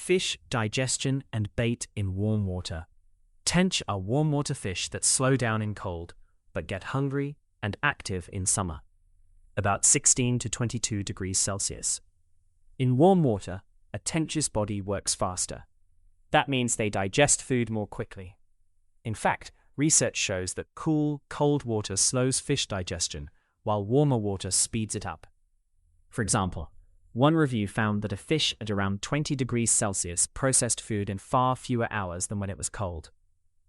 Fish, digestion, and bait in warm water. Tench are warm water fish that slow down in cold, but get hungry and active in summer, about 16 to 22 degrees Celsius. In warm water, a tench's body works faster. That means they digest food more quickly. In fact, research shows that cool, cold water slows fish digestion, while warmer water speeds it up. For example, one review found that a fish at around 20 degrees Celsius processed food in far fewer hours than when it was cold.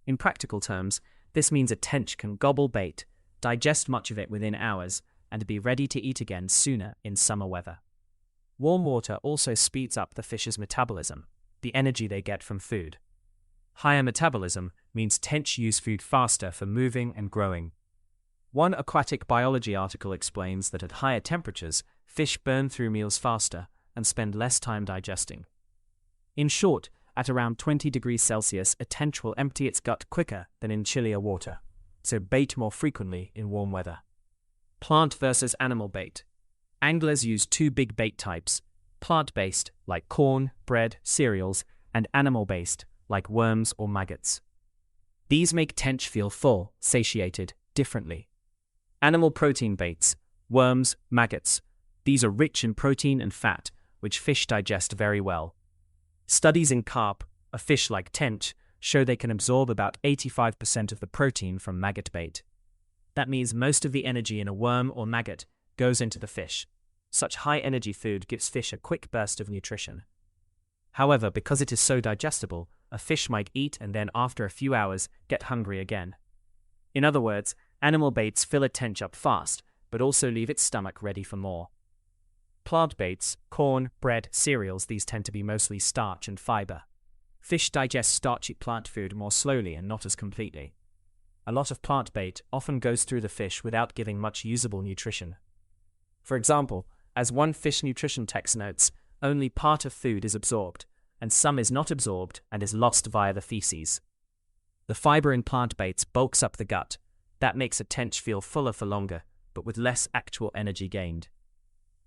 In practical terms, this means a tench can gobble bait, digest much of it within hours, and be ready to eat again sooner in summer weather. Warm water also speeds up the fish's metabolism, the energy they get from food. Higher metabolism means tench use food faster for moving and growing. One aquatic biology article explains that at higher temperatures, fish burn through meals faster and spend less time digesting. In short, at around 20 degrees Celsius, a tench will empty its gut quicker than in chillier water, so bait more frequently in warm weather. Plant versus animal bait. Anglers use two big bait types: plant-based, like corn, bread, cereals, and animal-based, like worms or maggots. These make tench feel full, satiated, differently. Animal protein baits, worms, maggots. These are rich in protein and fat, which fish digest very well. Studies in carp, a fish like tench, show they can absorb about 85% of the protein from maggot bait. That means most of the energy in a worm or maggot goes into the fish. Such high-energy food gives fish a quick burst of nutrition. However, because it is so digestible, a fish might eat and then after a few hours get hungry again. In other words, animal baits fill a tench up fast, but also leave its stomach ready for more. Plant baits, corn, bread, cereals, these tend to be mostly starch and fiber. Fish digest starchy plant food more slowly and not as completely. A lot of plant bait often goes through the fish without giving much usable nutrition. For example, as one fish nutrition text notes, only part of food is absorbed, and some is not absorbed and is lost via the feces. The fiber in plant baits bulks up the gut. That makes a tench feel fuller for longer, but with less actual energy gained.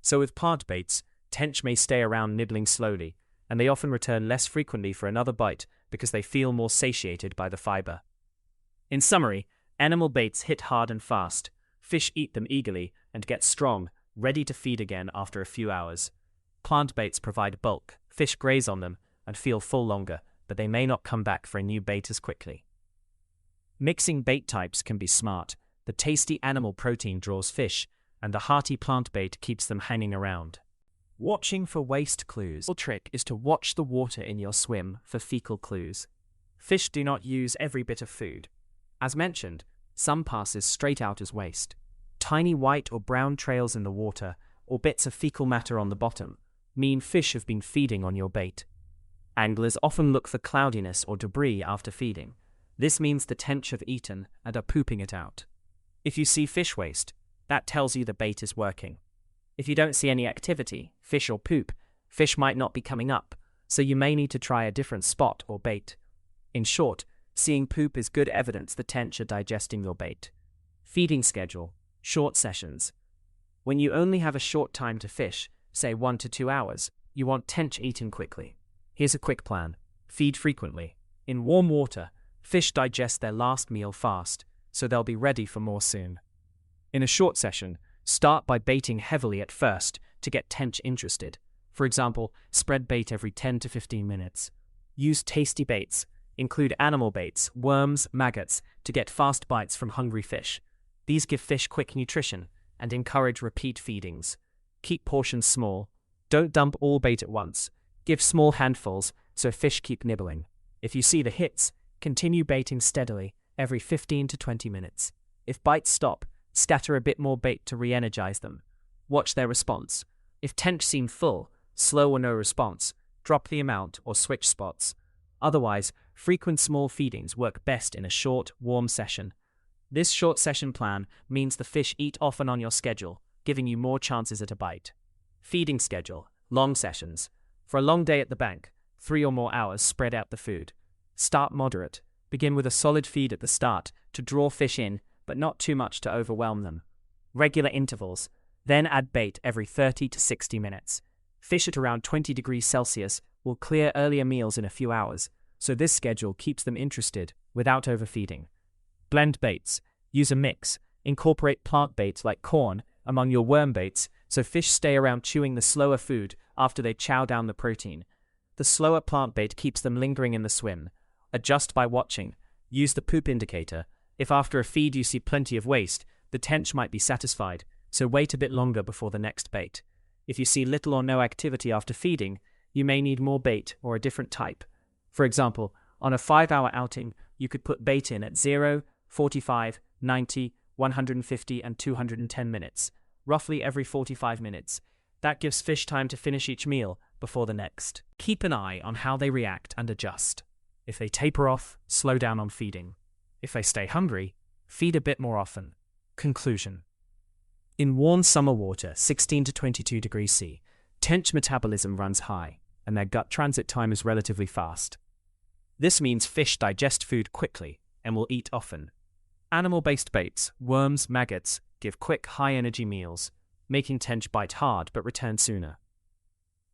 So with plant baits, tench may stay around nibbling slowly, and they often return less frequently for another bite because they feel more satiated by the fiber. In summary, animal baits hit hard and fast. Fish eat them eagerly and get strong, ready to feed again after a few hours. Plant baits provide bulk. Fish graze on them and feel full longer, but they may not come back for a new bait as quickly. Mixing bait types can be smart. The tasty animal protein draws fish, and the hearty plant bait keeps them hanging around. Watching for waste clues. The trick is to watch the water in your swim for fecal clues. Fish do not use every bit of food. As mentioned, some passes straight out as waste. Tiny white or brown trails in the water, or bits of fecal matter on the bottom, mean fish have been feeding on your bait. Anglers often look for cloudiness or debris after feeding. This means the tench have eaten and are pooping it out. If you see fish waste, that tells you the bait is working. If you don't see any activity, fish or poop, fish might not be coming up, so you may need to try a different spot or bait. In short, seeing poop is good evidence the tench are digesting your bait. Feeding schedule. Short sessions. When you only have a short time to fish, say 1 to 2 hours, you want tench eaten quickly. Here's a quick plan. Feed frequently. In warm water, fish digest their last meal fast, so they'll be ready for more soon. In a short session, start by baiting heavily at first to get tench interested. For example, spread bait every 10 to 15 minutes. Use tasty baits. Include animal baits, worms, maggots, to get fast bites from hungry fish. These give fish quick nutrition and encourage repeat feedings. Keep portions small. Don't dump all bait at once. Give small handfuls so fish keep nibbling. If you see the hits, continue baiting steadily every 15 to 20 minutes. If bites stop, scatter a bit more bait to re-energize them. Watch their response. If tench seem full, slow or no response, drop the amount or switch spots. Otherwise, frequent small feedings work best in a short, warm session. This short session plan means the fish eat often on your schedule, giving you more chances at a bite. Feeding schedule. Long sessions. For a long day at the bank, 3 or more hours, spread out the food. Start moderate. Begin with a solid feed at the start to draw fish in, but not too much to overwhelm them. Regular intervals. Then add bait every 30 to 60 minutes. Fish at around 20 degrees Celsius will clear earlier meals in a few hours, so this schedule keeps them interested without overfeeding. Blend baits. Use a mix. Incorporate plant baits like corn among your worm baits so fish stay around chewing the slower food after they chow down the protein. The slower plant bait keeps them lingering in the swim. Adjust by watching. Use the poop indicator. If after a feed you see plenty of waste, the tench might be satisfied, so wait a bit longer before the next bait. If you see little or no activity after feeding, you may need more bait or a different type. For example, on a 5-hour outing, you could put bait in at 0, 45, 90, 150 and 210 minutes, roughly every 45 minutes. That gives fish time to finish each meal before the next. Keep an eye on how they react and adjust. If they taper off, slow down on feeding. If they stay hungry, feed a bit more often. Conclusion. In warm summer water, 16 to 22 degrees C, tench metabolism runs high, and their gut transit time is relatively fast. This means fish digest food quickly and will eat often. Animal-based baits, worms, maggots, give quick, high-energy meals, making tench bite hard but return sooner.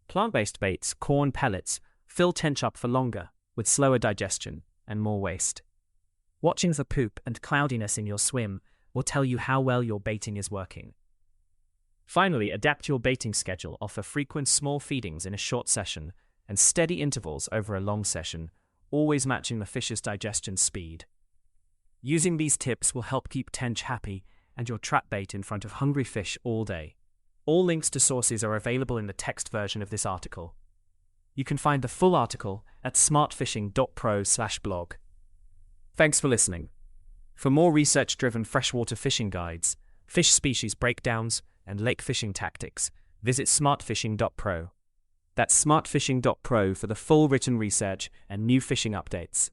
Plant-based baits, corn pellets, fill tench up for longer, with slower digestion and more waste. Watching for poop and cloudiness in your swim will tell you how well your baiting is working. Finally, adapt your baiting schedule. Offer frequent small feedings in a short session and steady intervals over a long session, always matching the fish's digestion speed. Using these tips will help keep tench happy and your trap bait in front of hungry fish all day. All links to sources are available in the text version of this article. You can find the full article at smartfishing.pro/blog. Thanks for listening. For more research-driven freshwater fishing guides, fish species breakdowns, and lake fishing tactics, visit smartfishing.pro. That's smartfishing.pro for the full written research and new fishing updates.